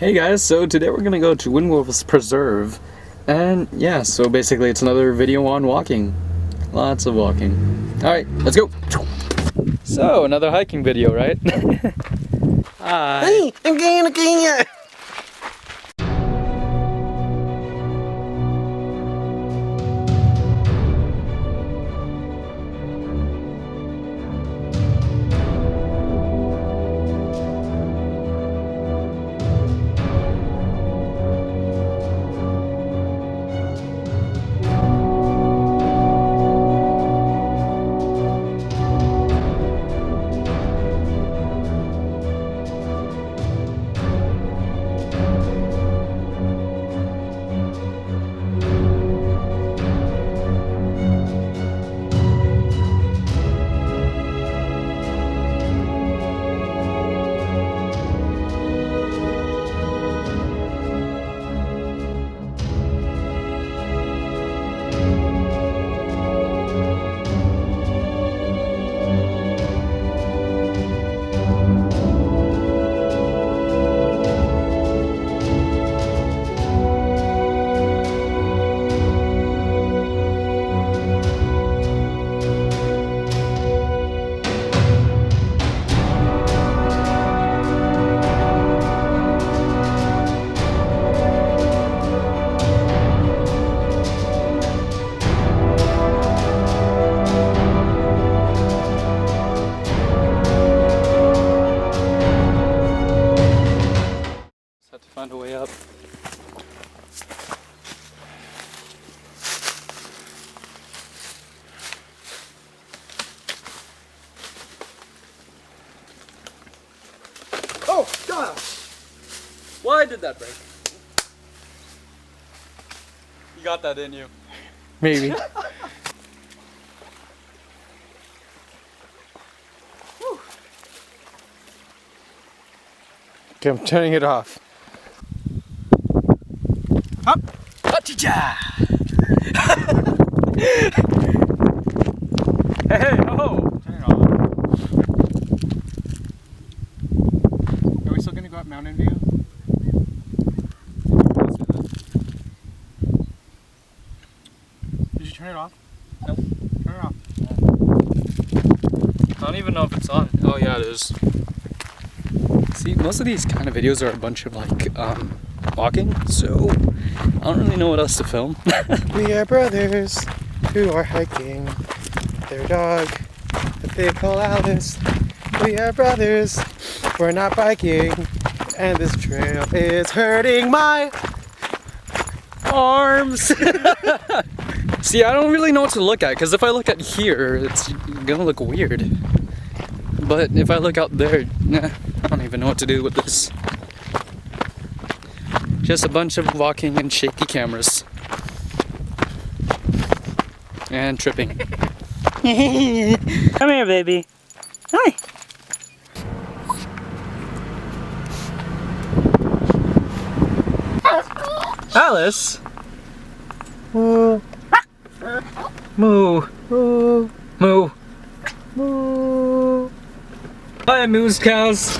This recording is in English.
Hey guys, so today we're gonna go to Windwolves Preserve, and yeah, so basically it's another video on walking. Lots of walking. Alright, let's go! So, another hiking video, right? Hi! Hey, again! Have to find a way up. Oh, God! Why did that break? You got that, didn't you? Maybe. Okay, I'm turning it off. Up! Achija! Hey, oh! Turn it off. Are we still gonna go up Mountain View? Did you turn it off? No. Turn it off. I don't even know if it's on. Oh yeah, it is. See, most of these kind of videos are a bunch of like, walking, so I don't really know what else to film. We are brothers who are hiking their dog that they call Alice. We are brothers, we're not biking, and this trail is hurting my Arms! See, I don't really know what to look at, because if I look at here, it's gonna look weird. But if I look out there, nah, I don't even know what to do with this. Just a bunch of walking and shaky cameras. And tripping. Come here, baby. Hi. Alice! Moo. Moo. Moo. Moo. Moo. Hi, moose cows.